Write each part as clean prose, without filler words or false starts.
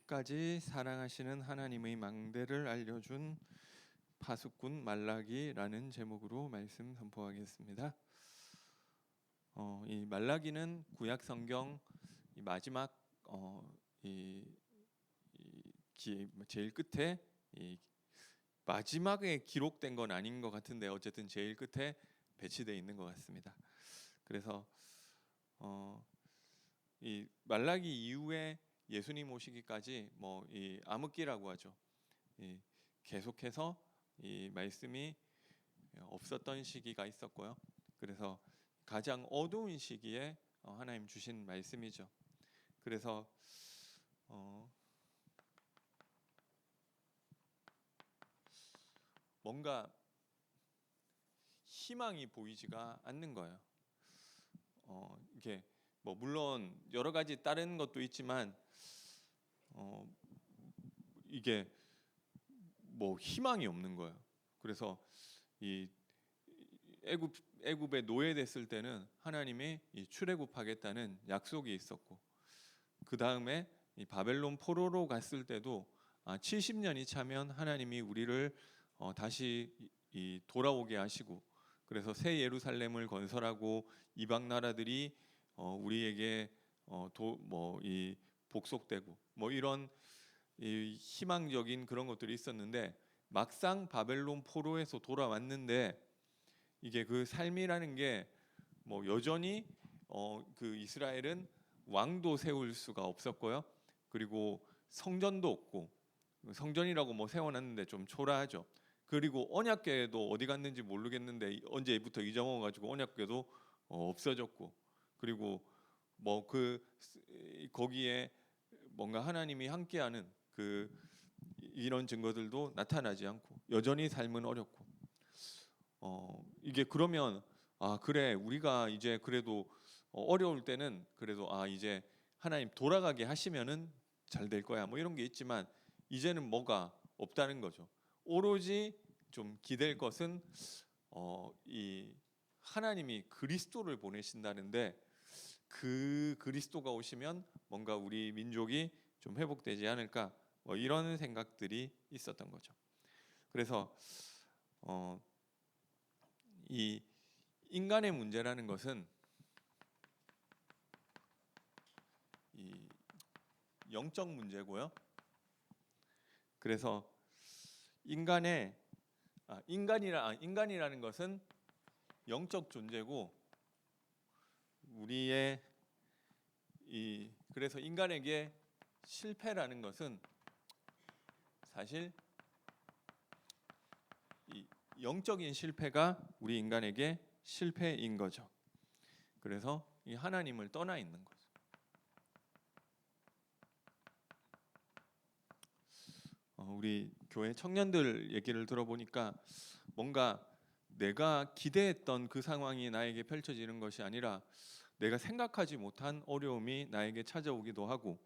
끝까지 사랑하시는 하나님의 망대를 알려준 파수꾼 말라기라는 제목으로 말씀 선포하겠습니다. 이 말라기는 구약 성경 이 마지막 제일 끝에 마지막에 기록된 건 아닌 것 같은데 어쨌든 제일 끝에 배치되어 있는 것 같습니다. 그래서 이 말라기 이후에 예수님 오시기까지 이 암흑기라고 하죠. 계속해서 이 말씀이 없었던 시기가 있었고요. 그래서 가장 어두운 시기에 하나님 주신 말씀이죠. 그래서 뭔가 희망이 보이지가 않는 거예요. 이게 물론 여러 가지 다른 것도 있지만 이게 희망이 없는 거예요. 그래서 이 애굽에 노예됐을 때는 하나님이 출애굽하겠다는 약속이 있었고, 그 다음에 이 바벨론 포로로 갔을 때도 70년이 차면 하나님이 우리를 다시 돌아오게 하시고, 그래서 새 예루살렘을 건설하고 이방 나라들이 우리에게 이 복속되고 이런 이 희망적인 그런 것들이 있었는데, 막상 바벨론 포로에서 돌아왔는데 이게 그 삶이라는 게 여전히 그 이스라엘은 왕도 세울 수가 없었고요. 그리고 성전도 없고, 성전이라고 세워놨는데 좀 초라하죠. 그리고 언약궤도 어디 갔는지 모르겠는데 언제부터 잊어먹어가지고 언약궤도 없어졌고, 그리고 거기에 뭔가 하나님이 함께하는 이런 증거들도 나타나지 않고 여전히 삶은 어렵고, 이게 그러면 그래, 우리가 이제 그래도 어려울 때는 그래도 이제 하나님 돌아가게 하시면은 잘 될 거야 이런 게 있지만, 이제는 뭐가 없다는 거죠. 오로지 좀 기댈 것은 이 하나님이 그리스도를 보내신다는데, 그 그리스도가 오시면 뭔가 우리 민족이 좀 회복되지 않을까 이런 생각들이 있었던 거죠. 그래서 이 인간의 문제라는 것은 이 영적 문제고요. 그래서 인간이라는 것은 영적 존재고, 그래서 인간에게 실패라는 것은 사실 이 영적인 실패가 우리 인간에게 실패인 거죠. 그래서 이 하나님을 떠나 있는 거죠. 우리 교회 청년들 얘기를 들어보니까 뭔가 내가 기대했던 그 상황이 나에게 펼쳐지는 것이 아니라 내가 생각하지 못한 어려움이 나에게 찾아오기도 하고,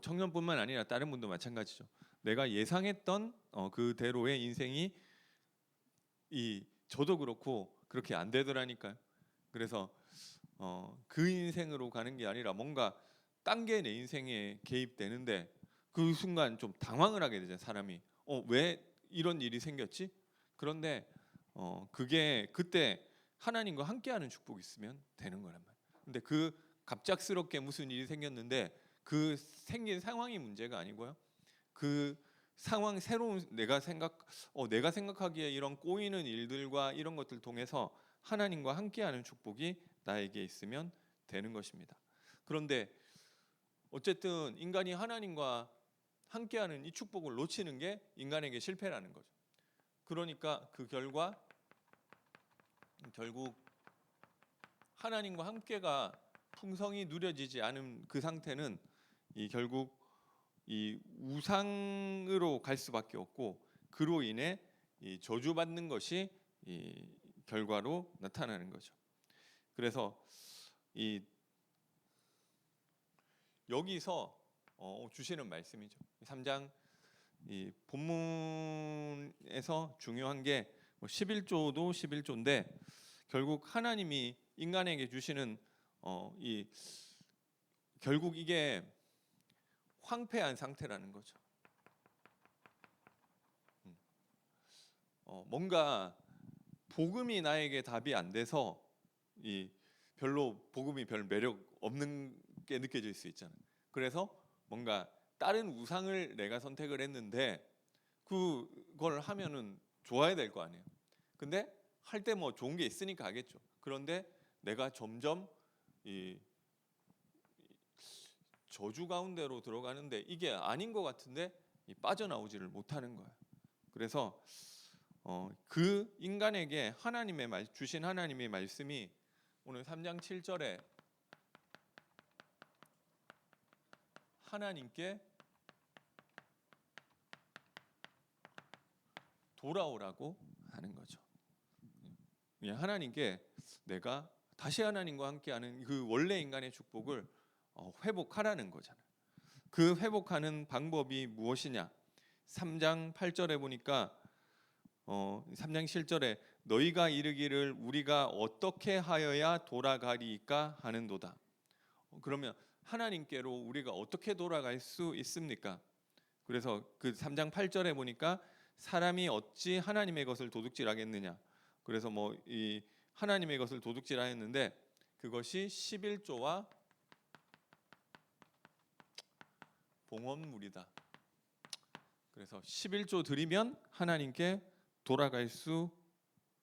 청년뿐만 아니라 다른 분도 마찬가지죠. 내가 예상했던 그대로의 인생이 저도 그렇고 그렇게 안 되더라니까요. 그래서 그 인생으로 가는 게 아니라 뭔가 딴 게 내 인생에 개입되는데, 그 순간 좀 당황을 하게 되잖아요, 사람이. 왜 이런 일이 생겼지? 그런데 그게 그때 하나님과 함께하는 축복이 있으면 되는 거란 말이에요. 근데 그 갑작스럽게 무슨 일이 생겼는데 그 생긴 상황이 문제가 아니고요. 그 상황, 새로운 내가 생각하기에 이런 꼬이는 일들과 이런 것들 통해서 하나님과 함께하는 축복이 나에게 있으면 되는 것입니다. 그런데 어쨌든 인간이 하나님과 함께하는 이 축복을 놓치는 게 인간에게 실패라는 거죠. 그러니까 그 결국 하나님과 함께가 풍성히 누려지지 않은 그 상태는 결국 이 우상으로 갈 수밖에 없고, 그로 인해 저주받는 것이 결과로 나타나는 거죠. 그래서 여기서 주시는 말씀이죠. 3장 본문에서 중요한 게 11조도 11조인데, 결국 하나님이 인간에게 주시는 결국 이게 황폐한 상태라는 거죠. 뭔가 복음이 나에게 답이 안 돼서 별로 복음이 별 매력 없는 게 느껴질 수 있잖아요. 그래서 뭔가 다른 우상을 내가 선택을 했는데 그걸 하면은 좋아야 될 거 아니에요. 근데 할 때 뭐 좋은 게 있으니까 하겠죠. 그런데 내가 점점 이 저주 가운데로 들어가는데 이게 아닌 것 같은데 빠져나오지를 못하는 거예요. 그래서 그 인간에게 주신 하나님의 말씀이 오늘 3장 7절에 하나님께 돌아오라고 하는 거죠. 하나님께 내가 다시 하나님과 함께하는 그 원래 인간의 축복을 회복하라는 거잖아요. 그 회복하는 방법이 무엇이냐? 3장 8절에 보니까 3장 7절에 너희가 이르기를 우리가 어떻게 하여야 돌아가리까 하는도다. 그러면 하나님께로 우리가 어떻게 돌아갈 수 있습니까? 그래서 그 3장 8절에 보니까 사람이 어찌 하나님의 것을 도둑질하겠느냐. 그래서 뭐 이 하나님의 것을 도둑질하였는데 그것이 11조와 봉헌물이다. 그래서 11조 드리면 하나님께 돌아갈 수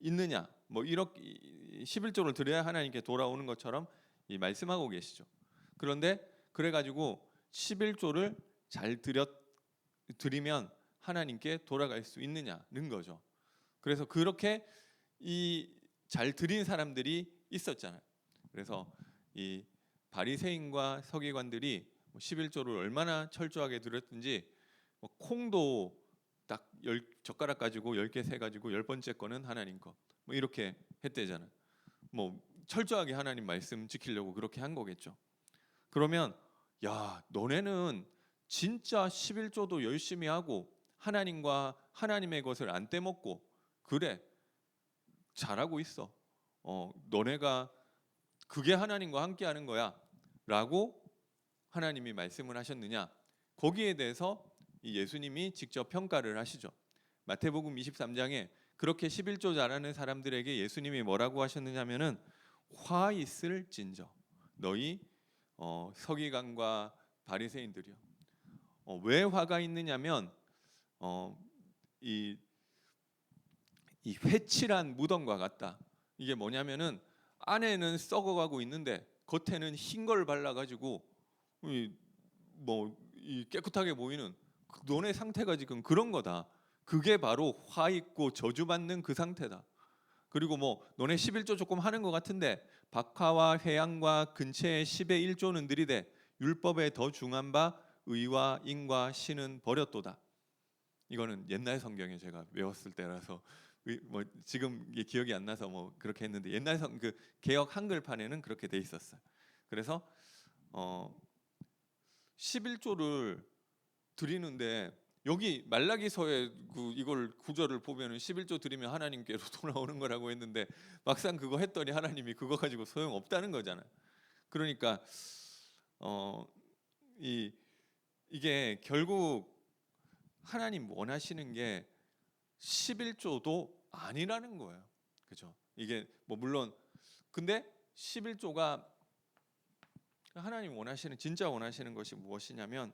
있느냐? 뭐 이렇게 11조를 드려야 하나님께 돌아오는 것처럼 말씀하고 계시죠. 그런데 그래가지고 11조를 잘 드리면 하나님께 돌아갈 수 있느냐는 거죠. 그래서 그렇게 잘 드린 사람들이 있었잖아요. 그래서 이 바리새인과 서기관들이 11조를 얼마나 철저하게 드렸든지 콩도 딱 10젓가락 가지고 10개 세 가지고 10번째 거는 하나님 거 뭐 이렇게 했대잖아요. 뭐 철저하게 하나님 말씀 지키려고 그렇게 한 거겠죠. 그러면 야, 너네는 진짜 11조도 열심히 하고 하나님과 하나님의 것을 안 떼먹고 그래 잘하고 있어. 너네가 그게 하나님과 함께하는 거야 라고 하나님이 말씀을 하셨느냐? 거기에 대해서 예수님이 직접 평가를 하시죠. 마태복음 23장에 그렇게 11조 잘하는 사람들에게 예수님이 뭐라고 하셨느냐면은 화 있을진저 너희 서기관과 바리새인들이요. 왜 화가 있느냐면 이 회칠한 무덤과 같다. 이게 뭐냐면은 안에는 썩어가고 있는데 겉에는 흰 걸 발라가지고 깨끗하게 보이는 너네 상태가 지금 그런 거다. 그게 바로 화 있고 저주받는 그 상태다. 그리고 뭐 너네 11조 조금 하는 것 같은데 박하와 회양과 근처의 10의 1조는 들이되 율법에 더 중한 바 의와 인과 신은 버렸도다. 이거는 옛날 성경에 제가 외웠을 때라서 뭐 지금 이게 기억이 안 나서 뭐 그렇게 했는데 옛날 그 개역 한글판에는 그렇게 돼 있었어요. 그래서 11조를 드리는데 여기 말라기서에 이걸 구절을 보면은 11조 드리면 하나님께로 돌아오는 거라고 했는데 막상 그거 했더니 하나님이 그거 가지고 소용 없다는 거잖아요. 그러니까 이게 결국 하나님 원하시는 게 11조도 아니라는 거예요. 그죠? 이게 뭐 물론 근데 11조가 하나님 진짜 원하시는 것이 무엇이냐면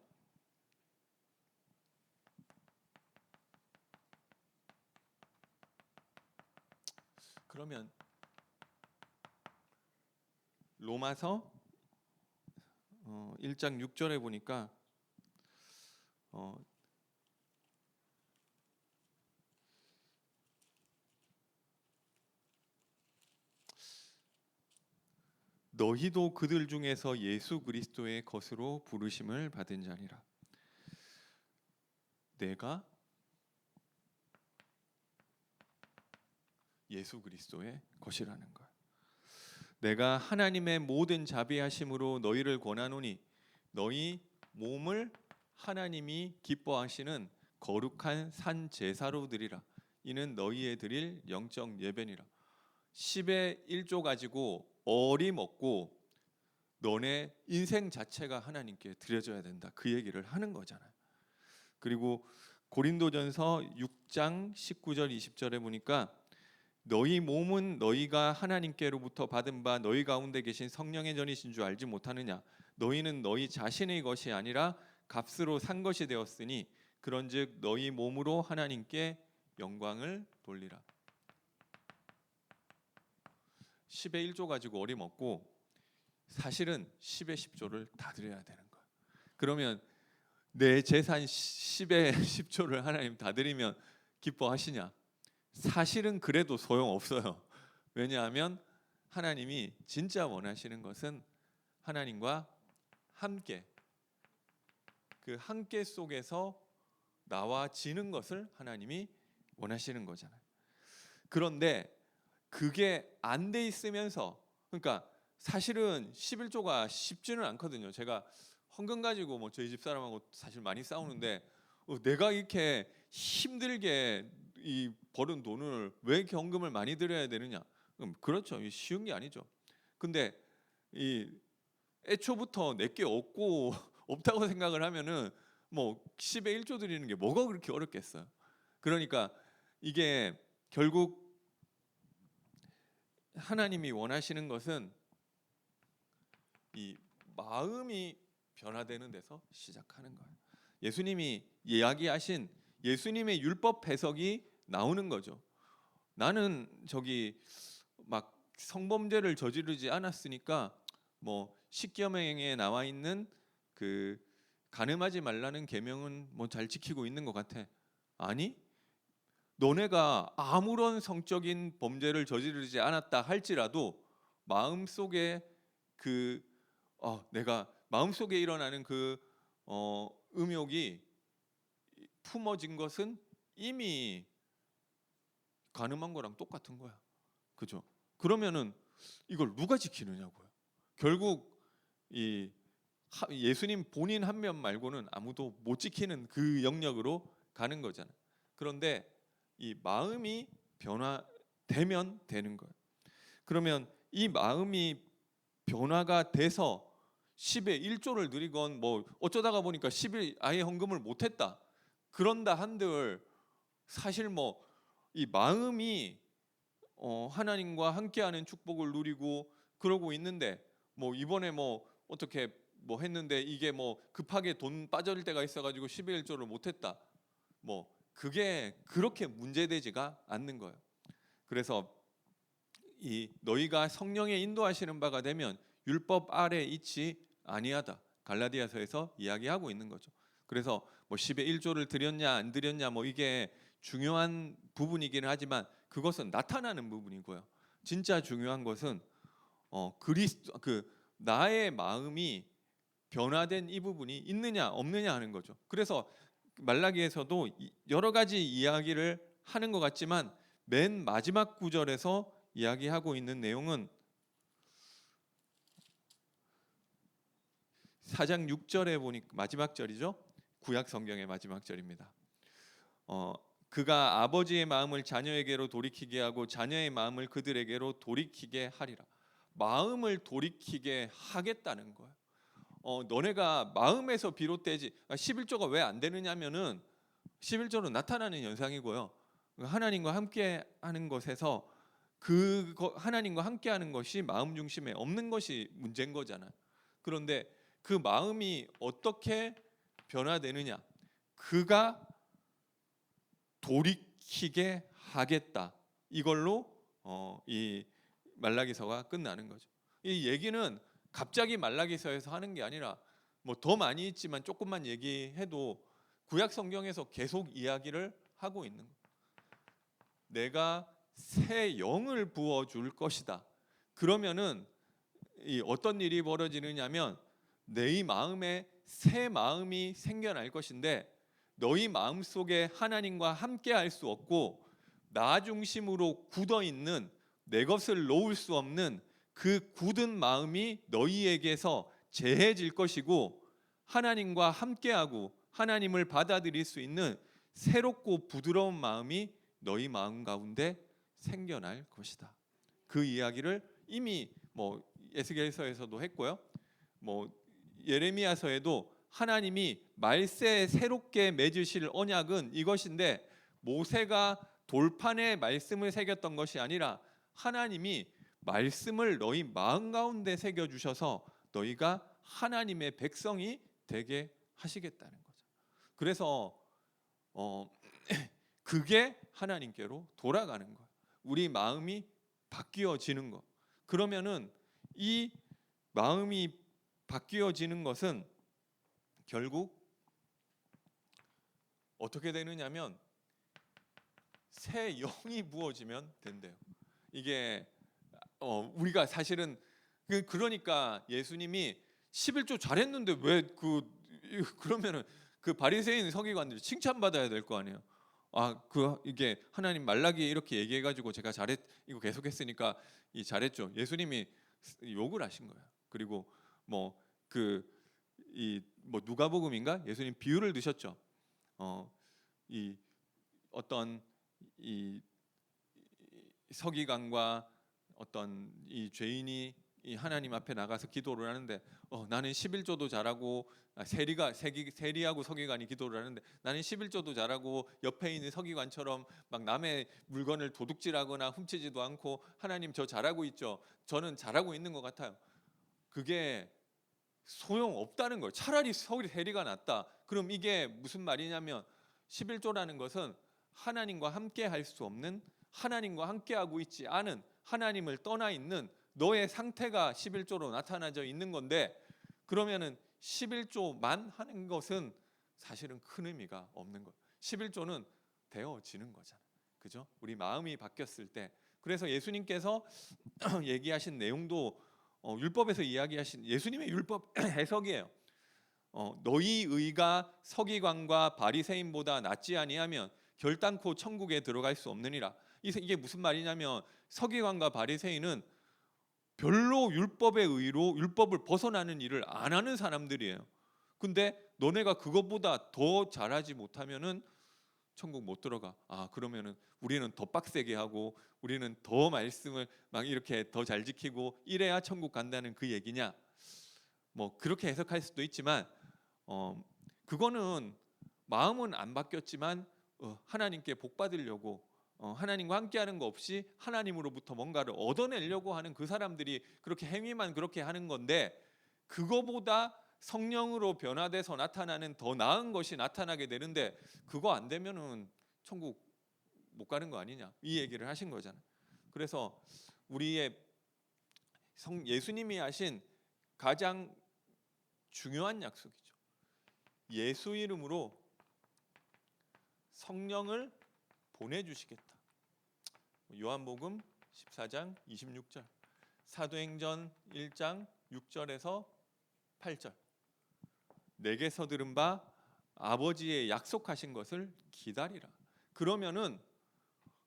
그러면 로마서 1장 6절에 보니까 너희도 그들 중에서 예수 그리스도의 것으로 부르심을 받은 자니라. 내가 예수 그리스도의 것이라는 것. 내가 하나님의 모든 자비하심으로 너희를 권하노니 너희 몸을 하나님이 기뻐하시는 거룩한 산 제사로 드리라. 이는 너희의 드릴 영적 예배니라. 10의 1조 가지고 어림없고 너네 인생 자체가 하나님께 드려져야 된다. 그 얘기를 하는 거잖아요. 그리고 고린도전서 6장 19절 20절에 보니까 너희 몸은 너희가 하나님께로부터 받은 바 너희 가운데 계신 성령의 전이신 줄 알지 못하느냐. 너희는 너희 자신의 것이 아니라 값으로 산 것이 되었으니 그런즉 너희 몸으로 하나님께 영광을 돌리라. 10의 1조 가지고 어림없고 사실은 10의 10조를 다 드려야 되는 거예요. 그러면 내 재산 10의 10조를 하나님 다 드리면 기뻐하시냐? 사실은 그래도 소용없어요. 왜냐하면 하나님이 진짜 원하시는 것은 하나님과 함께, 그 함께 속에서 나와지는 것을 하나님이 원하시는 거잖아요. 그런데 그게 안 돼 있으면서, 그러니까 사실은 11조가 쉽지는 않거든요. 제가 헌금 가지고 뭐 저희 집 사람하고 사실 많이 싸우는데 내가 이렇게 힘들게 이 버는 돈을 왜 이렇게 헌금을 많이 드려야 되느냐? 그렇죠. 쉬운 게 아니죠. 근데 이 애초부터 내게 없고 없다고 생각을 하면은 뭐 10의 1조 드리는 게 뭐가 그렇게 어렵겠어요. 그러니까 이게 결국 하나님이 원하시는 것은 이 마음이 변화되는 데서 시작하는 거예요. 예수님이 이야기하신 예수님의 율법 해석이 나오는 거죠. 나는 저기 막 성범죄를 저지르지 않았으니까 뭐 십계명에 나와 있는 그 간음하지 말라는 계명은 뭐 잘 지키고 있는 것 같아. 아니, 너네가 아무런 성적인 범죄를 저지르지 않았다 할지라도 마음속에 그 내가 마음속에 일어나는 그 음욕이 품어진 것은 이미 간음한 거랑 똑같은 거야. 그죠? 그러면은 이걸 누가 지키느냐고요. 결국 이 예수님 본인 한 면 말고는 아무도 못 지키는 그 영역으로 가는 거잖아요. 그런데 이 마음이 변화되면 되는 거예요. 그러면 이 마음이 변화가 돼서 10의 1조를 드리건 뭐 어쩌다가 보니까 10일 아예 헌금을 못했다. 그런다 한들 사실 뭐 이 마음이 하나님과 함께하는 축복을 누리고 그러고 있는데 뭐 이번에 뭐 어떻게 뭐 했는데 이게 뭐 급하게 돈 빠질 때가 있어가지고 10의 1조를 못했다. 뭐 그게 그렇게 문제되지가 않는 거예요. 그래서 이 너희가 성령의 인도하시는 바가 되면 율법 아래 있지 아니하다. 갈라디아서에서 이야기하고 있는 거죠. 그래서 뭐 10의 1조를 드렸냐 안 드렸냐 뭐 이게 중요한 부분이기는 하지만 그것은 나타나는 부분이고요. 진짜 중요한 것은 그 나의 마음이 변화된 이 부분이 있느냐 없느냐 하는 거죠. 그래서 말라기에서도 여러 가지 이야기를 하는 것 같지만 맨 마지막 구절에서 이야기하고 있는 내용은 4장 6절에 보니 마지막 절이죠. 구약 성경의 마지막 절입니다. 그가 아버지의 마음을 자녀에게로 돌이키게 하고 자녀의 마음을 그들에게로 돌이키게 하리라. 마음을 돌이키게 하겠다는 거예요. 너네가 마음에서 비롯되지 11조가 왜 안 되느냐면은 11조는 나타나는 현상이고요. 하나님과 함께하는 것에서 하나님과 함께하는 것이 마음 중심에 없는 것이 문제인 거잖아요. 그런데 그 마음이 어떻게 변화되느냐? 그가 돌이키게 하겠다. 이걸로 이 말라기서가 끝나는 거죠. 이 얘기는 갑자기 말라기서에서 하는 게 아니라 뭐 더 많이 있지만 조금만 얘기해도 구약 성경에서 계속 이야기를 하고 있는 거예요. 내가 새 영을 부어 줄 것이다. 그러면은 어떤 일이 벌어지느냐면 내 마음에 새 마음이 생겨날 것인데 너희 마음 속에 하나님과 함께 할 수 없고 나 중심으로 굳어 있는 내 것을 놓을 수 없는 그 굳은 마음이 너희에게서 제해질 것이고 하나님과 함께하고 하나님을 받아들일 수 있는 새롭고 부드러운 마음이 너희 마음 가운데 생겨날 것이다. 그 이야기를 이미 뭐 에스겔서에서도 했고요. 뭐 예레미야서에도 하나님이 말세에 새롭게 맺으실 언약은 이것인데, 모세가 돌판에 말씀을 새겼던 것이 아니라 하나님이 말씀을 너희 마음 가운데 새겨 주셔서 너희가 하나님의 백성이 되게 하시겠다는 거죠. 그래서 그게 하나님께로 돌아가는 거예요. 우리 마음이 바뀌어지는 거. 그러면은 이 마음이 바뀌어지는 것은 결국 어떻게 되느냐면 새 영이 부어지면 된대요. 이게 우리가 사실은 그러니까 예수님이 11조 잘했는데 왜 그러면은 그 바리새인 서기관들이 칭찬받아야 될 거 아니에요. 이게 하나님 말라기에 이렇게 얘기해가지고 제가 이거 계속했으니까 잘했죠. 예수님이 욕을 하신 거예요. 그리고 누가복음인가 예수님 비유를 드셨죠. 이 어떤 이 서기관과 어떤 이 죄인이 이 하나님 앞에 나가서 기도를 하는데 나는 11조도 잘하고 세리하고 서기관이 기도를 하는데 나는 11조도 잘하고 옆에 있는 서기관처럼 막 남의 물건을 도둑질하거나 훔치지도 않고 하나님 저 잘하고 있죠. 저는 잘하고 있는 것 같아요. 그게 소용없다는 거예요. 차라리 세리가 낫다. 그럼 이게 무슨 말이냐면 11조라는 것은 하나님과 함께 할 수 없는, 하나님과 함께 하고 있지 않은, 하나님을 떠나 있는 너의 상태가 11조로 나타나져 있는 건데, 그러면은 11조만 하는 것은 사실은 큰 의미가 없는 거예요. 11조는 되어지는 거잖아요. 그죠? 우리 마음이 바뀌었을 때. 그래서 예수님께서 얘기하신 내용도 율법에서 이야기하신 예수님의 율법 해석이에요. 너희 의가 서기관과 바리새인보다 낫지 아니하면 결단코 천국에 들어갈 수 없느니라. 이게 무슨 말이냐면 서기관과 바리새인은 별로 율법의 의로 율법을 벗어나는 일을 안 하는 사람들이에요. 근데 너네가 그것보다 더 잘하지 못하면은 천국 못 들어가. 그러면은 우리는 더 빡세게 하고 우리는 더 말씀을 막 이렇게 더 잘 지키고 이래야 천국 간다는 그 얘기냐? 그렇게 해석할 수도 있지만 그거는 마음은 안 바뀌었지만 하나님께 복 받으려고 하나님과 함께하는 거 없이 하나님으로부터 뭔가를 얻어내려고 하는 그 사람들이 그렇게 행위만 그렇게 하는 건데, 그거보다 성령으로 변화돼서 나타나는 더 나은 것이 나타나게 되는데 그거 안 되면은 천국 못 가는 거 아니냐, 이 얘기를 하신 거잖아요. 그래서 우리의 예수님이 하신 가장 중요한 약속이죠. 예수 이름으로 성령을 보내주시겠다. 요한복음 14장 26절, 사도행전 1장 6절에서 8절. 내게서 들은 바 아버지의 약속하신 것을 기다리라. 그러면은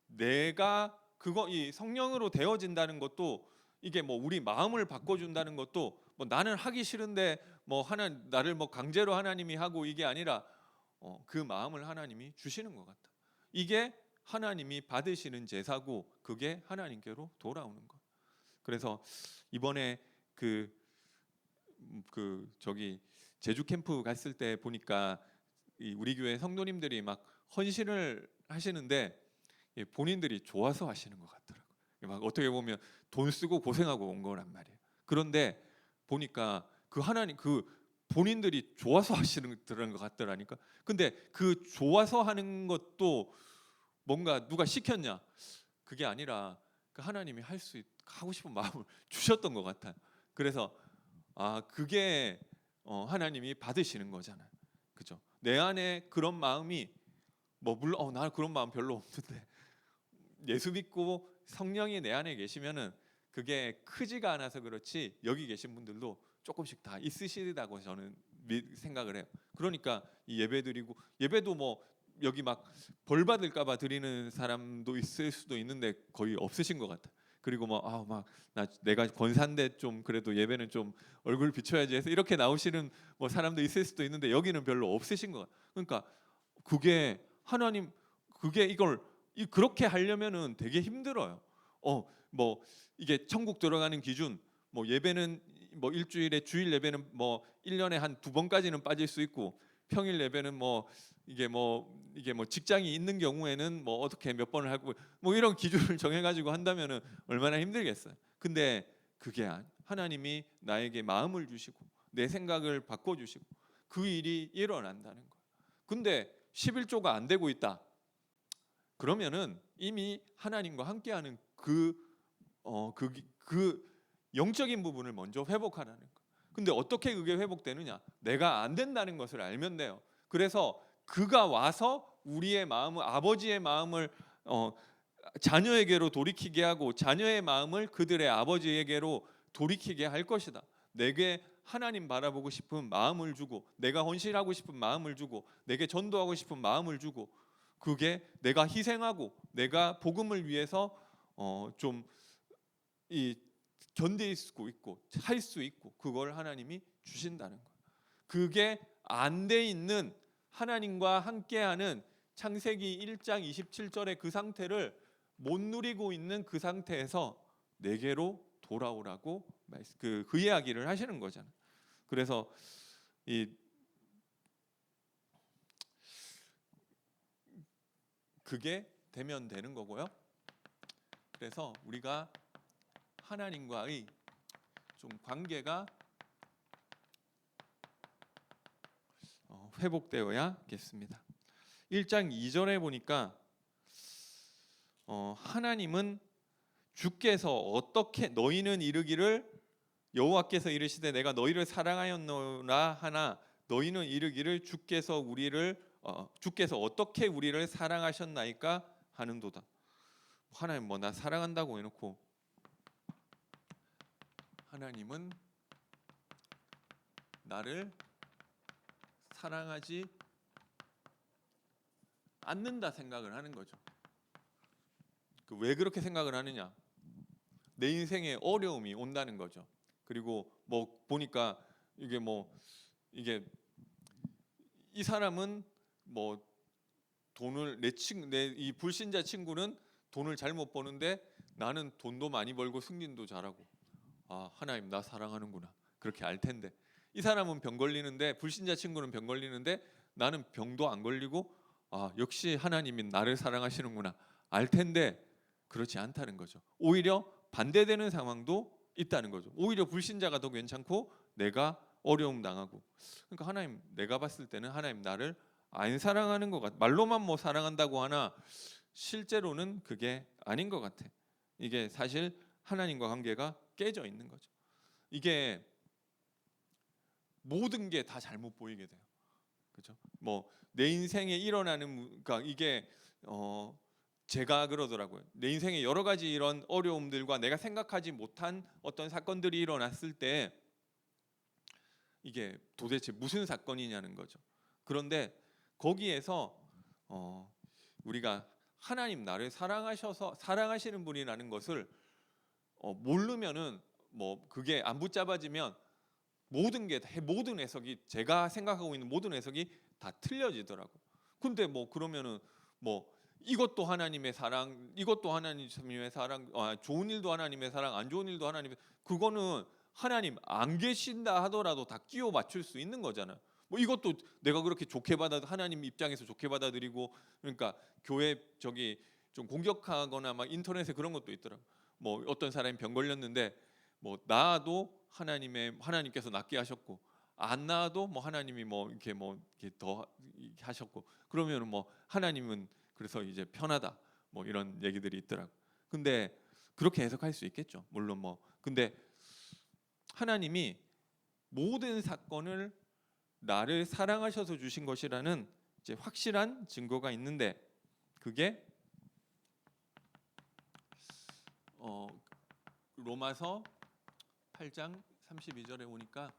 내가 이 성령으로 되어진다는 것도, 이게 우리 마음을 바꿔준다는 것도 나는 하기 싫은데 나를 강제로 하나님이 하고 이게 아니라 그 마음을 하나님이 주시는 것 같다. 이게 하나님이 받으시는 제사고 그게 하나님께로 돌아오는 것. 그래서 이번에 저기 제주 캠프 갔을 때 보니까 우리 교회 성도님들이 막 헌신을 하시는데 본인들이 좋아서 하시는 것 같더라고요. 막 어떻게 보면 돈 쓰고 고생하고 온 거란 말이에요. 그런데 보니까 하나님 본인들이 좋아서 하시는 것 같더라니까. 근데 그 좋아서 하는 것도 뭔가 누가 시켰냐? 그게 아니라 하나님이 하고 싶은 마음을 주셨던 것 같아요. 그래서 그게 하나님이 받으시는 거잖아요. 그죠? 내 안에 그런 마음이 물론 나 그런 마음 별로 없는데 예수 믿고 성령이 내 안에 계시면은 그게 크지가 않아서 그렇지 여기 계신 분들도 조금씩 다 있으시다고 저는 생각을 해요. 그러니까 이 예배도 여기 막 벌 받을까봐 드리는 사람도 있을 수도 있는데 거의 없으신 것 같아. 그리고 내가 권사인데 좀 그래도 예배는 좀 얼굴 비춰야지 해서 이렇게 나오시는 사람도 있을 수도 있는데 여기는 별로 없으신 것 같아. 그러니까 그게 하나님 이걸 그렇게 하려면은 되게 힘들어요. 이게 천국 들어가는 기준, 예배는 뭐 일주일에 주일 예배는 뭐 1년에 한 2번까지는 빠질 수 있고, 평일 예배는 뭐 이게 뭐 직장이 있는 경우에는 뭐 어떻게 몇 번을 하고 뭐 이런 기준을 정해 가지고 한다면은 얼마나 힘들겠어요. 근데 그게 하나님이 나에게 마음을 주시고 내 생각을 바꿔 주시고 그 일이 일어난다는 거예요. 근데 11조가 안 되고 있다. 그러면은 이미 하나님과 함께하는 그 영적인 부분을 먼저 회복하라는 거예요. 근데 어떻게 그게 회복되느냐? 내가 안 된다는 것을 알면 돼요. 그래서 그가 와서 우리의 마음을, 아버지의 마음을 자녀에게로 돌이키게 하고 자녀의 마음을 그들의 아버지에게로 돌이키게 할 것이다. 내게 하나님 바라보고 싶은 마음을 주고, 내가 헌신하고 싶은 마음을 주고, 내게 전도하고 싶은 마음을 주고, 그게 내가 희생하고 내가 복음을 위해서 좀 이 견딜 수 있고 할 수 있고, 그걸 하나님이 주신다는 거예요. 그게 안 돼 있는, 하나님과 함께하는 창세기 1장 27절의 그 상태를 못 누리고 있는 그 상태에서 내게로 돌아오라고 그 이야기를 하시는 거잖아요. 그래서 그게 되면 되는 거고요. 그래서 우리가 하나님과의 좀 관계가 회복되어야겠습니다. 1장 2절에 보니까 하나님은 주께서 어떻게 너희는 이르기를 여호와께서 이르시되 내가 너희를 사랑하였노라 하나 너희는 이르기를 주께서 어떻게 우리를 사랑하셨나이까 하는도다. 하나님 뭐 나 사랑한다고 해놓고 하나님은 나를 사랑하지 않는다 생각을 하는 거죠. 왜 그렇게 생각을 하느냐? 내 인생에 어려움이 온다는 거죠. 그리고 뭐 보니까 이게 이 사람은 뭐 돈을 내 이 불신자 친구는 돈을 잘못 버는데 나는 돈도 많이 벌고 승진도 잘하고, 아 하나님 나 사랑하는구나 그렇게 알 텐데, 이 사람은 병 걸리는데, 불신자 친구는 병 걸리는데 나는 병도 안 걸리고, 아 역시 하나님이 나를 사랑하시는구나 알 텐데 그렇지 않다는 거죠. 오히려 반대되는 상황도 있다는 거죠. 오히려 불신자가 더 괜찮고 내가 어려움 당하고. 그러니까 하나님, 내가 봤을 때는 하나님 나를 안 사랑하는 것 같아. 말로만 뭐 사랑한다고 하나 실제로는 그게 아닌 것 같아. 이게 사실 하나님과 관계가 깨져 있는 거죠. 이게 모든 게 다 잘못 보이게 돼요. 그렇죠? 뭐 내 인생에 일어나는, 그러니까 이게 제가 그러더라고요. 내 인생에 여러 가지 이런 어려움들과 내가 생각하지 못한 어떤 사건들이 일어났을 때 이게 도대체 무슨 사건이냐는 거죠. 그런데 거기에서 우리가 하나님 나를 사랑하시는 분이라는 것을 모르면은, 뭐 그게 안 붙잡아지면 모든 해석이, 제가 생각하고 있는 모든 해석이 다 틀려지더라고. 근데 뭐 그러면은 뭐 이것도 하나님의 사랑, 이것도 하나님의 사랑, 좋은 일도 하나님의 사랑, 안 좋은 일도 하나님의, 그거는 하나님 안 계신다 하더라도 다 끼워 맞출 수 있는 거잖아요. 뭐 이것도 내가 그렇게 좋게 하나님 입장에서 좋게 받아들이고, 그러니까 교회 좀 공격하거나 막 인터넷에 그런 것도 있더라고. 뭐 어떤 사람이 병 걸렸는데 뭐 나아도 하나님께서 낫게 하셨고, 안 나아도 뭐 하나님이 이렇게 더 하셨고, 그러면은 뭐 하나님은 그래서 이제 편하다 뭐 이런 얘기들이 있더라고. 근데 그렇게 해석할 수 있겠죠. 물론 근데 하나님이 모든 사건을 나를 사랑하셔서 주신 것이라는 이제 확실한 증거가 있는데, 그게 로마서 8장 32절에 보니까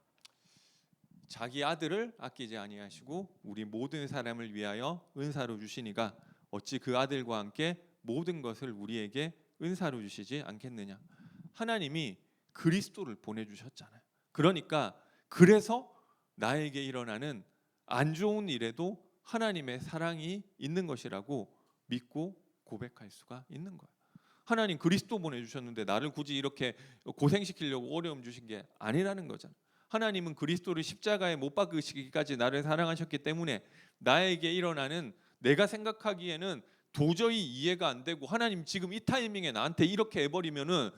자기 아들을 아끼지 아니하시고 우리 모든 사람을 위하여 은사로 주시니가 어찌 그 아들과 함께 모든 것을 우리에게 은사로 주시지 않겠느냐. 하나님이 그리스도를 보내주셨잖아요. 그러니까 그래서 나에게 일어나는 안 좋은 일에도 하나님의 사랑이 있는 것이라고 믿고 고백할 수가 있는 거예요. 하나님 그리스도 보내주셨는데 나를 굳이 이렇게 고생시키려고 어려움 주신 게 아니라는 거잖아. 하나님은 그리스도를 십자가에 못 박으시기까지 나를 사랑하셨기 때문에 나에게 일어나는, 내가 생각하기에는 도저히 이해가 안 되고, 하나님 지금 이 타이밍에 나한테 이렇게 해버리면은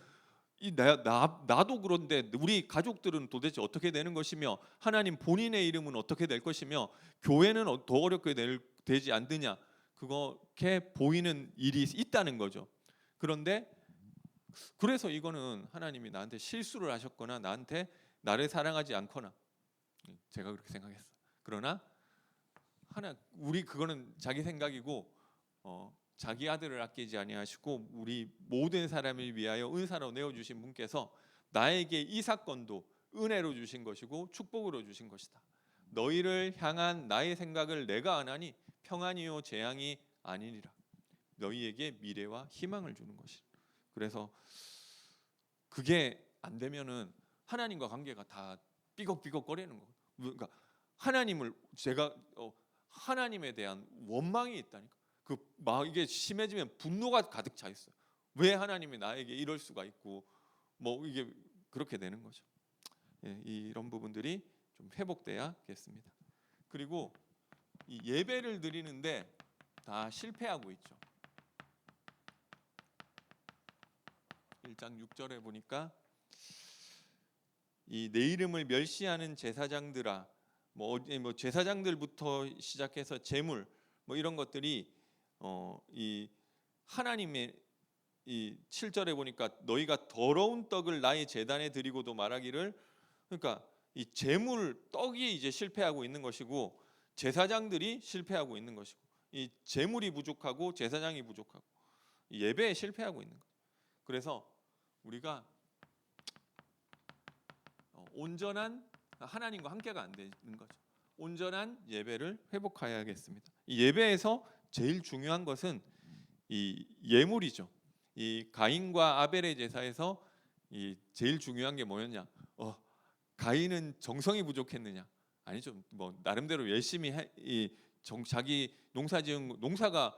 나도 그런데 우리 가족들은 도대체 어떻게 되는 것이며, 하나님 본인의 이름은 어떻게 될 것이며, 교회는 더 어렵게 되지 않느냐, 그렇게 보이는 일이 있다는 거죠. 그런데 그래서 이거는 하나님이 나한테 실수를 하셨거나 나를 사랑하지 않거나, 제가 그렇게 생각했어. 그러나 우리 그거는 자기 생각이고, 자기 아들을 아끼지 아니하시고 우리 모든 사람을 위하여 은사로 내어 주신 분께서 나에게 이 사건도 은혜로 주신 것이고 축복으로 주신 것이다. 너희를 향한 나의 생각을 내가 안 하니 평안이요 재앙이 아니니라. 너희에게 미래와 희망을 주는 것이다. 그래서 그게 안 되면은 하나님과 관계가 다 삐걱삐걱거리는 거예요. 그러니까 하나님을 제가 하나님에 대한 원망이 있다니까. 막 이게 심해지면 분노가 가득 차 있어요. 왜 하나님이 나에게 이럴 수가 있고, 뭐 이게 그렇게 되는 거죠. 예, 이런 부분들이 좀 회복돼야겠습니다. 그리고 이 예배를 드리는데 다 실패하고 있죠. 1장 6절에 보니까 이 내 이름을 멸시하는 제사장들아, 뭐 제사장들부터 시작해서 제물 뭐 이런 것들이 이 하나님의 이 7절에 보니까 너희가 더러운 떡을 나의 제단에 드리고도 말하기를, 그러니까 이 제물 떡이 이제 실패하고 있는 것이고 제사장들이 실패하고 있는 것이고, 이 제물이 부족하고 제사장이 부족하고 예배에 실패하고 있는 거예요. 그래서 우리가 온전한 하나님과 함께가 안 되는 거죠. 온전한 예배를 회복해야겠습니다. 이 예배에서 제일 중요한 것은 이 예물이죠. 이 가인과 아벨의 제사에서 이 제일 중요한 게 뭐였냐? 가인은 정성이 부족했느냐? 아니죠. 뭐 나름대로 열심히 자기 농사지은 농사가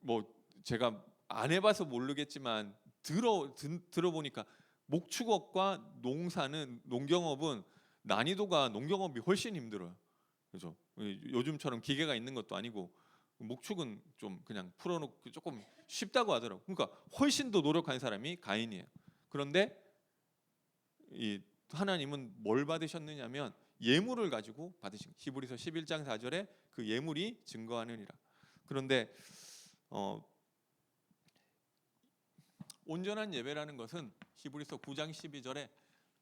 뭐 제가 안 해봐서 모르겠지만 들어보니까 목축업과 농경업은 난이도가 농경업이 훨씬 힘들어요. 그죠? 요즘처럼 기계가 있는 것도 아니고 목축은 좀 그냥 풀어놓고 조금 쉽다고 하더라고. 그러니까 훨씬 더 노력한 사람이 가인이에요. 그런데 이 하나님은 뭘 받으셨느냐면 예물을 가지고 받으신, 히브리서 11장 4절에 그 예물이 증거하느니라. 그런데 온전한 예배라는 것은 히브리서 9장 12절에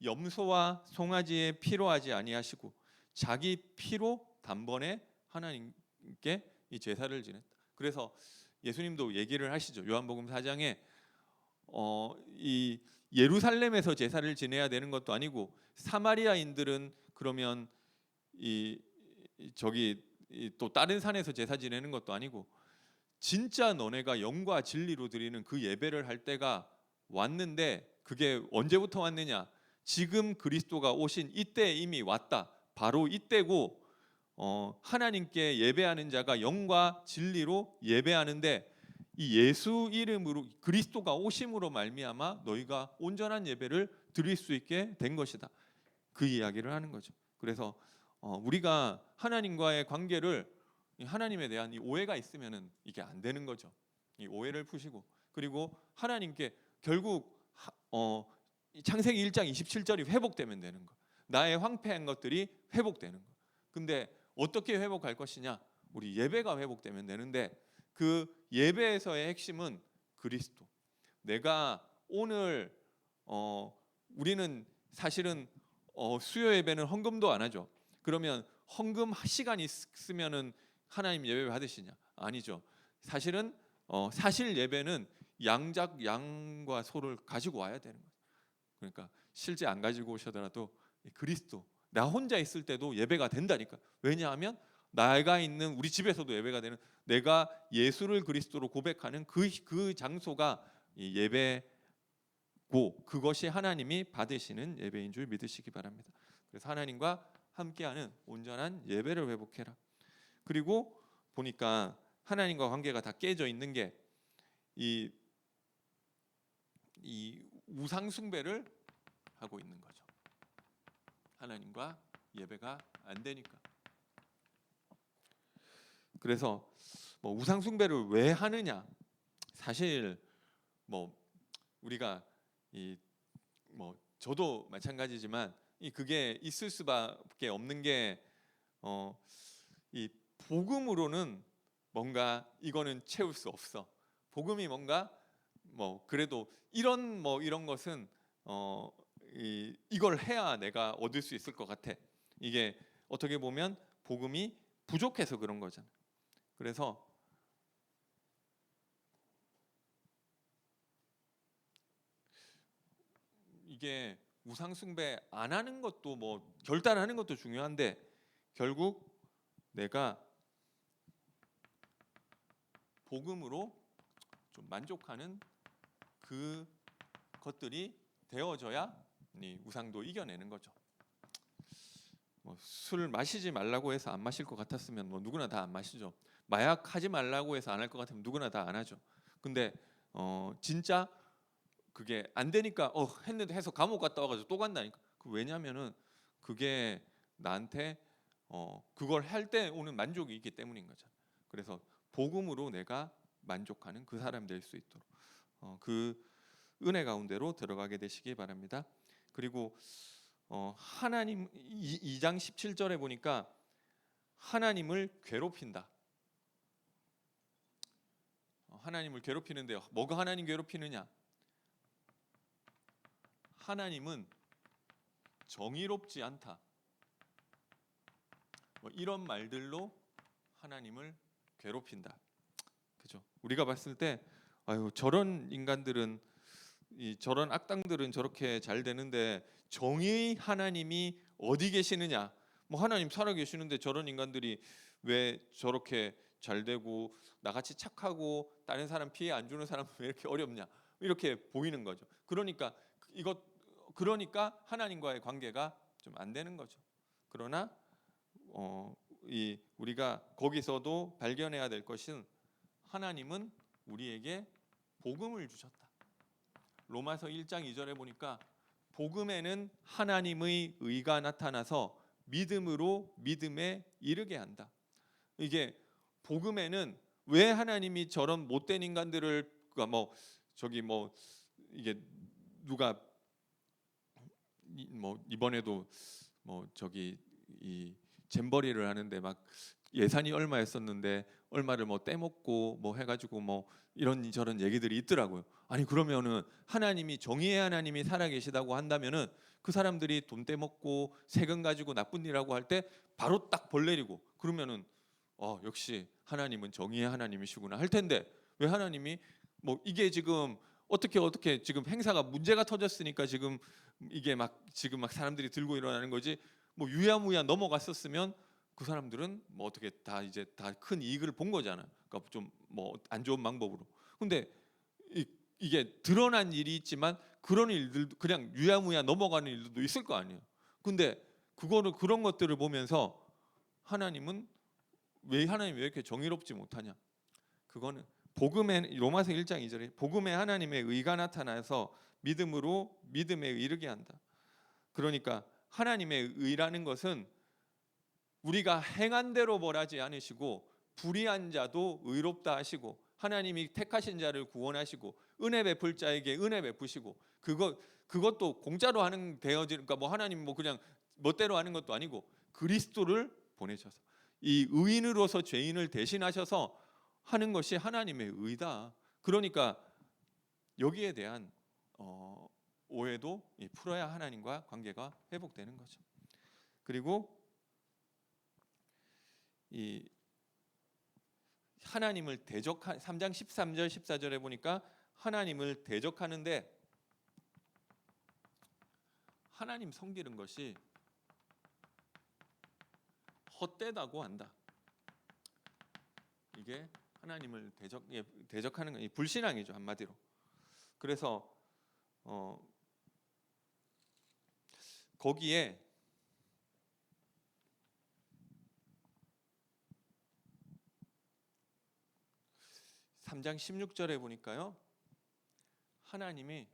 염소와 송아지의 피로 하지 아니하시고 자기 피로 단번에 하나님께 이 제사를 지냈다. 그래서 예수님도 얘기를 하시죠. 요한복음 4장에 이 예루살렘에서 제사를 지내야 되는 것도 아니고 사마리아인들은 그러면 저기 또 다른 산에서 제사 지내는 것도 아니고 진짜 너네가 영과 진리로 드리는 그 예배를 할 때가 왔는데, 그게 언제부터 왔느냐? 지금 그리스도가 오신 이때 이미 왔다. 바로 이때고, 하나님께 예배하는 자가 영과 진리로 예배하는데 이 예수 이름으로 그리스도가 오심으로 말미암아 너희가 온전한 예배를 드릴 수 있게 된 것이다. 그 이야기를 하는 거죠. 그래서 우리가 하나님과의 관계를, 하나님에 대한 이 오해가 있으면은 이게 안 되는 거죠. 이 오해를 푸시고, 그리고 하나님께 결국 창세기 1장 27절이 회복되면 되는 거. 나의 황폐한 것들이 회복되는 거. 근데 어떻게 회복할 것이냐? 우리 예배가 회복되면 되는데, 그 예배에서의 핵심은 그리스도. 내가 오늘 우리는 사실은 수요 예배는 헌금도 안 하죠. 그러면 헌금 시간이 있으면은 하나님 예배 받으시냐? 아니죠. 사실은 사실 예배는 양과 소를 가지고 와야 되는 거예요. 그러니까 실제 안 가지고 오셔더라도 그리스도, 나 혼자 있을 때도 예배가 된다니까. 왜냐하면 나가 있는 우리 집에서도 예배가 되는, 내가 예수를 그리스도로 고백하는 그 장소가 예배고, 그것이 하나님이 받으시는 예배인 줄 믿으시기 바랍니다. 그래서 하나님과 함께하는 온전한 예배를 회복해라. 그리고 보니까 하나님과 관계가 다 깨져 있는 게 이 이 우상 숭배를 하고 있는 거죠. 하나님과 예배가 안 되니까. 그래서 뭐 우상 숭배를 왜 하느냐? 사실 뭐 우리가 이 뭐 저도 마찬가지지만 그게 있을 수밖에 없는 게 이 복음으로는 뭔가 이거는 채울 수 없어. 복음이 뭔가 뭐 그래도 이런 것은 이걸 해야 내가 얻을 수 있을 것 같아. 이게 어떻게 보면 복음이 부족해서 그런 거잖아. 그래서 이게 우상 숭배 안 하는 것도 뭐 결단하는 것도 중요한데 결국 내가 복음으로 좀 만족하는 그 것들이 되어져야 이 우상도 이겨내는 거죠. 뭐 술 마시지 말라고 해서 안 마실 것 같았으면 뭐 누구나 다 안 마시죠. 마약 하지 말라고 해서 안 할 것 같으면 누구나 다 안 하죠. 근데 진짜 그게 안 되니까 했는데 해서 감옥 갔다 와가지고 또 간다니까. 왜냐면은 그게 나한테 그걸 할 때 오는 만족이 있기 때문인 거죠. 그래서 복음으로 내가 만족하는 그 사람 될 수 있도록 그 은혜 가운데로 들어가게 되시기 바랍니다. 그리고 하나님 2장 17절에 보니까 하나님을 괴롭힌다. 하나님을 괴롭히는데요. 뭐가 하나님 괴롭히느냐? 하나님은 정의롭지 않다. 뭐 이런 말들로 하나님을 괴롭힌다. 그죠? 우리가 봤을 때 아유 저런 인간들은 저런 악당들은 저렇게 잘 되는데 정의 하나님이 어디 계시느냐? 뭐 하나님 살아 계시는데 저런 인간들이 왜 저렇게 잘 되고 나같이 착하고 다른 사람 피해 안 주는 사람은 왜 이렇게 어렵냐? 이렇게 보이는 거죠. 그러니까 하나님과의 관계가 좀 안 되는 거죠. 그러나 우리가 거기서도 발견해야 될 것은 하나님은 우리에게 복음을 주셨다. 로마서 1장 2절에 보니까 복음에는 하나님의 의가 나타나서 믿음으로 믿음에 이르게 한다. 이게 복음에는 왜 하나님이 저런 못된 인간들을 이게 누가 뭐 이번에도 뭐 이 잼버리를 하는데 막 예산이 얼마였었는데 얼마를 뭐 떼먹고 뭐 해가지고 뭐 이런저런 얘기들이 있더라고요. 아니 그러면은 하나님이 정의의 하나님이 살아계시다고 한다면은 그 사람들이 돈 떼먹고 세금 가지고 나쁜 일하고 할 때 바로 딱 벌 내리고 그러면은 역시 하나님은 정의의 하나님이시구나 할 텐데 왜 하나님이 뭐 이게 지금 어떻게 지금 행사가 문제가 터졌으니까 지금 이게 지금 막 사람들이 들고 일어나는 거지 뭐 유야무야 넘어갔었으면 그 사람들은 뭐 어떻게 다 이제 다 큰 이익을 본 거잖아. 그러니까 좀 뭐 안 좋은 방법으로. 근데 이게 드러난 일이 있지만 그런 일들도 그냥 유야무야 넘어가는 일들도 있을 거 아니에요. 근데 그런 것들을 보면서 하나님이 왜 이렇게 정의롭지 못하냐? 그거는 로마서 1장 2절에 복음에 하나님의 의가 나타나서 믿음으로 믿음에 이르게 한다. 그러니까 하나님의 의라는 것은 우리가 행한 대로 벌하지 않으시고 불의한 자도 의롭다 하시고 하나님이 택하신 자를 구원하시고 은혜 베풀 자에게 은혜 베푸시고 그것도 공짜로 하는 되어지니까 뭐 하나님 뭐 그냥 멋대로 하는 것도 아니고 그리스도를 보내셔서 이 의인으로서 죄인을 대신하셔서 하는 것이 하나님의 의다. 그러니까 여기에 대한 오해도 풀어야 하나님과 관계가 회복되는 거죠. 그리고 이 하나님을 3장 13절 14절에 보니까 하나님을 대적하는데 하나님 섬기는 것이 헛되다고 한다. 이게 하나님을 대적하는 건 불신앙이죠, 한마디로. 그래서 거기에 3장 16절에 보니까요. 하나님이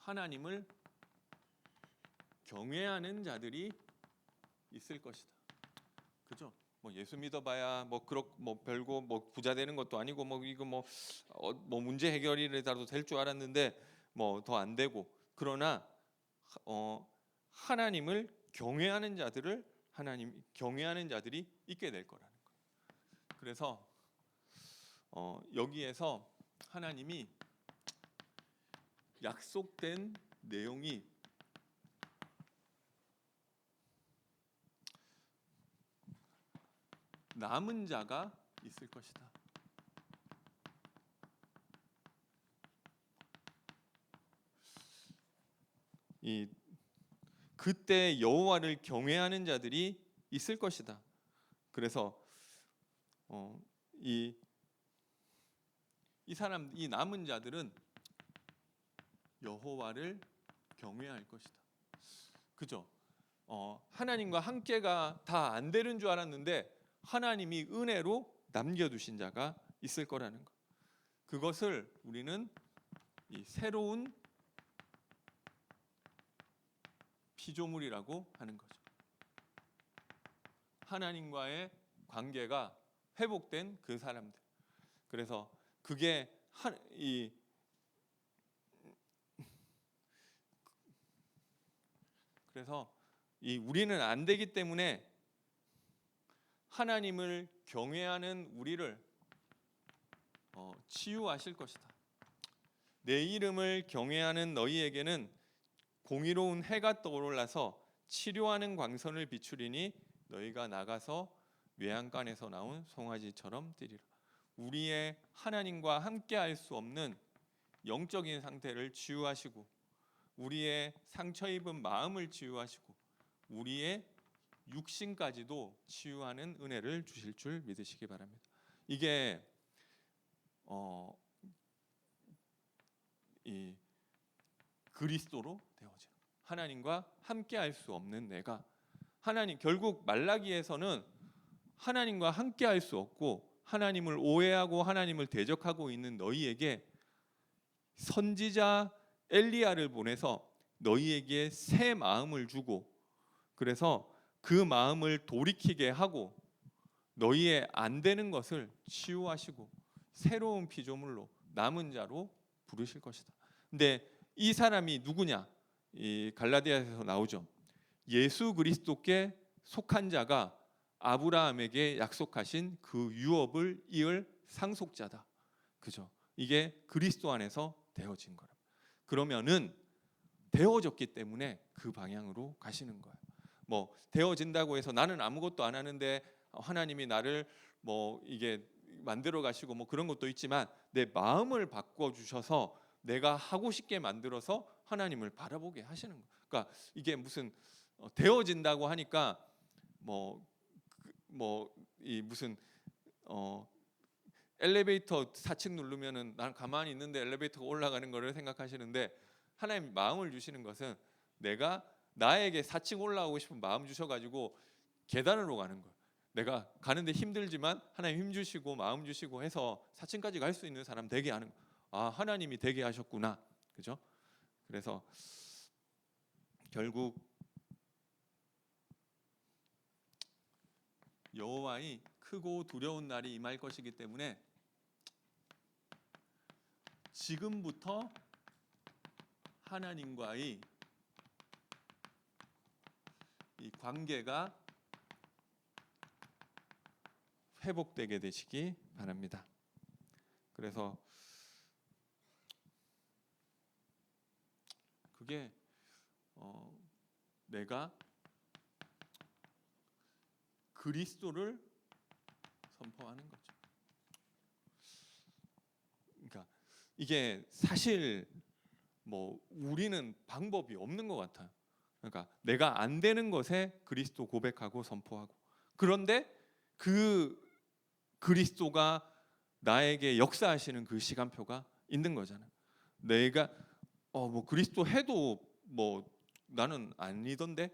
하나님을 경외하는 자들이 있을 것이다. 그죠? 뭐 예수 믿어봐야 뭐 별거 뭐 부자 되는 것도 아니고 뭐 이거 뭐 문제 해결이라도 될 줄 알았는데 뭐 더 안 되고, 그러나 하나님을 경외하는 자들이 있게 될 거라는 거예요. 그래서 여기에서 하나님이 약속된 내용이 남은 자가 있을 것이다. 그때 여호와를 경외하는 자들이 있을 것이다. 그래서 이 남은 자들은 여호와를 경외할 것이다. 그죠? 하나님과 함께가 다 안 되는 줄 알았는데 하나님이 은혜로 남겨두신 자가 있을 거라는 것. 그것을 우리는 이 새로운 피조물이라고 하는 거죠. 하나님과의 관계가 회복된 그 사람들. 그래서 그게 우리는 안 되기 때문에 하나님을 경외하는 우리를 치유하실 것이다. 내 이름을 경외하는 너희에게는 공의로운 해가 떠올라서 치료하는 광선을 비추리니 너희가 나가서 외양간에서 나온 송아지처럼 뛰리라. 우리의 하나님과 함께할 수 없는 영적인 상태를 치유하시고 우리의 상처 입은 마음을 치유하시고 우리의 육신까지도 치유하는 은혜를 주실 줄 믿으시기 바랍니다. 이게 이 그리스도로 되어져 하나님과 함께할 수 없는 내가 결국 말라기에서는 하나님과 함께할 수 없고 하나님을 오해하고 하나님을 대적하고 있는 너희에게 선지자 엘리야를 보내서 너희에게 새 마음을 주고 그래서 그 마음을 돌이키게 하고 너희의 안 되는 것을 치유하시고 새로운 피조물로 남은 자로 부르실 것이다. 근데 이 사람이 누구냐? 이 갈라디아에서 나오죠. 예수 그리스도께 속한 자가 아브라함에게 약속하신 그 유업을 이을 상속자다. 그죠? 이게 그리스도 안에서 되어진 거라. 그러면은 되어졌기 때문에 그 방향으로 가시는 거예요. 뭐 되어진다고 해서 나는 아무것도 안 하는데 하나님이 나를 뭐 이게 만들어 가시고 뭐 그런 것도 있지만 내 마음을 바꿔 주셔서 내가 하고 싶게 만들어서 하나님을 바라보게 하시는 거예요. 그러니까 이게 무슨 되어진다고 하니까 이 무슨 엘리베이터 4층 누르면은 난 가만히 있는데 엘리베이터가 올라가는 거를 생각하시는데 하나님 마음을 주시는 것은 내가 나에게 4층 올라오고 싶은 마음 주셔가지고 계단으로 가는 거예요. 내가 가는데 힘들지만 하나님 힘 주시고 마음 주시고 해서 4층까지 갈 수 있는 사람 되게 하는 거예요. 아, 하나님이 되게 하셨구나. 그죠? 그래서 결국 여호와의 크고 두려운 날이 임할 것이기 때문에 지금부터 하나님과의 이 관계가 회복되게 되시기 바랍니다. 그래서 그게 내가 그리스도를 선포하는 거죠. 그러니까 이게 사실 뭐 우리는 방법이 없는 것 같아요. 그러니까 내가 안 되는 것에 그리스도 고백하고 선포하고 그런데 그 그리스도가 나에게 역사하시는 그 시간표가 있는 거잖아요. 내가 뭐 그리스도 해도 뭐 나는 아니던데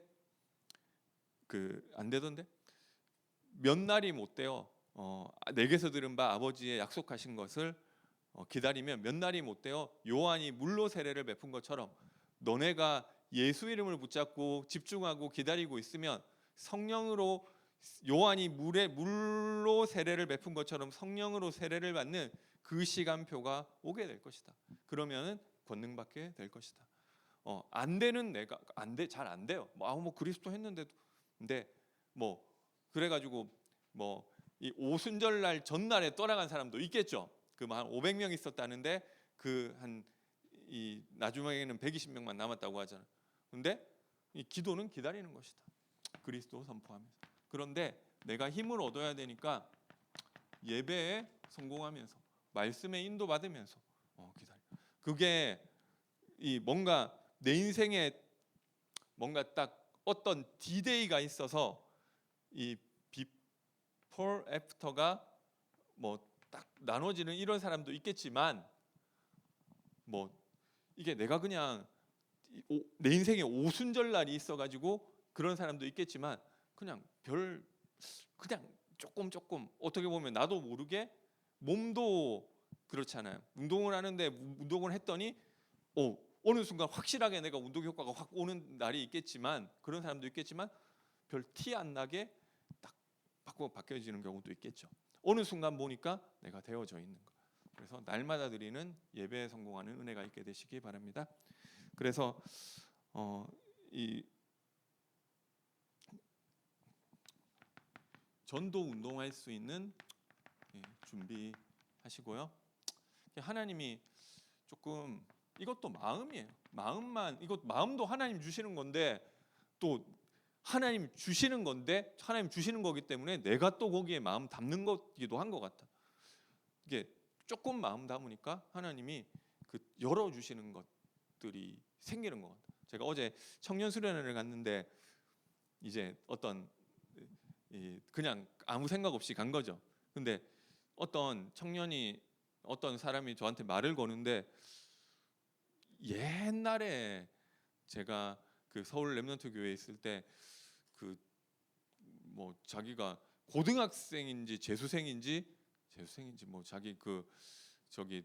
안 되던데 몇 날이 못 돼요. 내게서 들은 바 아버지의 약속하신 것을 기다리면 몇 날이 못 돼요. 요한이 물로 세례를 베푼 것처럼 너네가 예수 이름을 붙잡고 집중하고 기다리고 있으면 성령으로 요한이 물로 세례를 베푼 것처럼 성령으로 세례를 받는 그 시간표가 오게 될 것이다. 그러면은 권능 받게 될 것이다. 안 되는 내가 잘 안 돼요. 뭐 그리스도 했는데도. 근데 뭐 그래가지고 뭐 이 오순절 날 전날에 떠나간 사람도 있겠죠. 그 한 500명 있었다는데 그 한 이 나중에는 120명만 남았다고 하잖아. 근데 이 기도는 기다리는 것이다. 그리스도 선포하면서. 그런데 내가 힘을 얻어야 되니까 예배에 성공하면서 말씀에 인도받으면서 기다려. 그게 이 뭔가 내 인생에 뭔가 딱 어떤 디데이가 있어서 이 비포 애프터가 뭐 딱 나눠지는 이런 사람도 있겠지만 뭐 이게 내가 그냥 내 인생에 오순절 날이 있어가지고 그런 사람도 있겠지만 그냥 그냥 조금 어떻게 보면 나도 모르게 몸도 그렇잖아요. 운동을 하는데 운동을 했더니 어느 순간 확실하게 내가 운동 효과가 확 오는 날이 있겠지만 그런 사람도 있겠지만 별 티 안 나게 딱 바뀌어지는 경우도 있겠죠. 어느 순간 보니까 내가 되어져 있는 거. 그래서 날마다 드리는 예배에 성공하는 은혜가 있게 되시기 바랍니다. 그래서 이 전도 운동할 수 있는 준비하시고요. 하나님이 조금 이것도 마음이에요. 마음도 하나님 주시는 건데 또 하나님 주시는 건데 하나님 주시는 거기 때문에 내가 또 거기에 마음 담는 것이기도 한 것 같다. 이게 조금 마음 담으니까 하나님이 그 열어 주시는 것들이 생기는 것 같다. 제가 어제 청년 수련회를 갔는데 이제 그냥 아무 생각 없이 간 거죠. 근데 어떤 사람이 저한테 말을 거는데 옛날에 제가 그 서울 렘넌트 교회에 있을 때 그 뭐 자기가 고등학생인지 재수생인지 뭐 자기 저기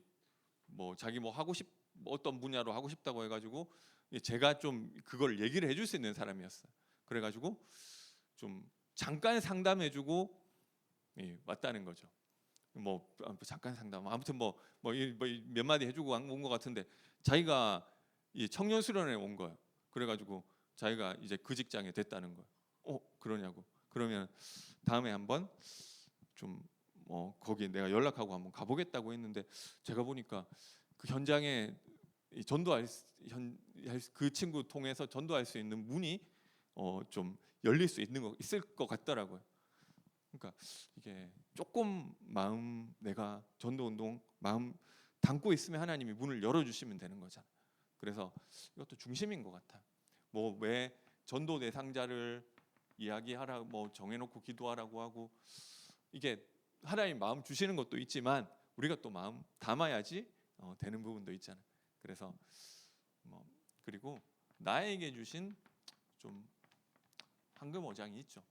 뭐 자기 뭐 어떤 분야로 하고 싶다고 해가지고 제가 좀 그걸 얘기를 해줄 수 있는 사람이었어요. 그래가지고 좀 잠깐 상담해주고 왔다는 거죠. 뭐 잠깐 상담 아무튼 몇 마디 해주고 온 것 같은데 자기가 청년 수련회에 온 거예요. 그래가지고 자기가 이제 그 직장에 됐다는 거예요. 그러냐고. 그러면 다음에 한번 좀 거기 내가 연락하고 한번 가보겠다고 했는데 제가 보니까 그 현장에 그 친구 통해서 전도할 수 있는 문이 좀 열릴 수 있을 것 같더라고요. 그러니까 이게 조금 내가 전도 운동 마음 담고 있으면 하나님이 문을 열어주시면 되는 거잖아. 그래서 이것도 중심인 것 같아. 뭐 왜 전도 대상자를 이야기하라 정해놓고 기도하라고 하고 이게 하나님 마음 주시는 것도 있지만 우리가 또 마음 담아야지 되는 부분도 있잖아. 그래서 그리고 나에게 주신 좀 황금 어장이 있죠.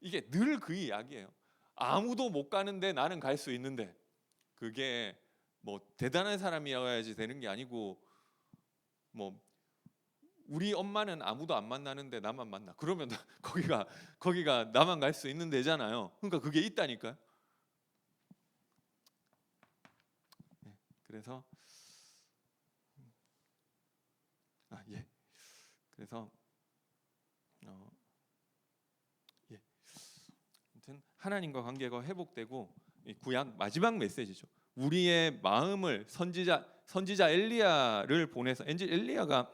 이게 늘 그 이야기예요. 아무도 못 가는데 나는 갈 수 있는데 그게 뭐 대단한 사람이어야지 되는 게 아니고 우리 엄마는 아무도 안 만나는데 나만 만나. 그러면 거기가 나만 갈 수 있는 데잖아요. 그러니까 그게 있다니까요. 그래서 그래서 아무튼 하나님과 관계가 회복되고 구약 마지막 메시지죠. 우리의 마음을 선지자 엘리야를 보내서 엘리야가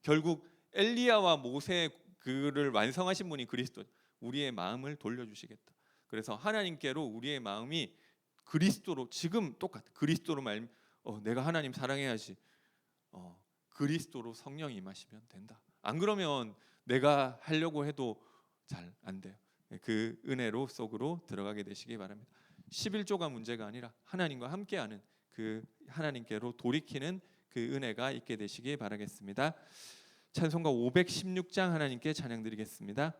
결국 엘리야와 모세 그를 완성하신 분이 그리스도. 우리의 마음을 돌려주시겠다. 그래서 하나님께로 우리의 마음이 그리스도로 지금 똑같아. 그리스도로 내가 하나님 사랑해야지. 그리스도로 성령이 임하시면 된다. 안 그러면 내가 하려고 해도 잘 안 돼요. 그 은혜로 속으로 들어가게 되시기 바랍니다. 11조가 문제가 아니라 하나님과 함께하는 그 하나님께로 돌이키는 그 은혜가 있게 되시기 바라겠습니다. 찬송가 516장 하나님께 찬양 드리겠습니다.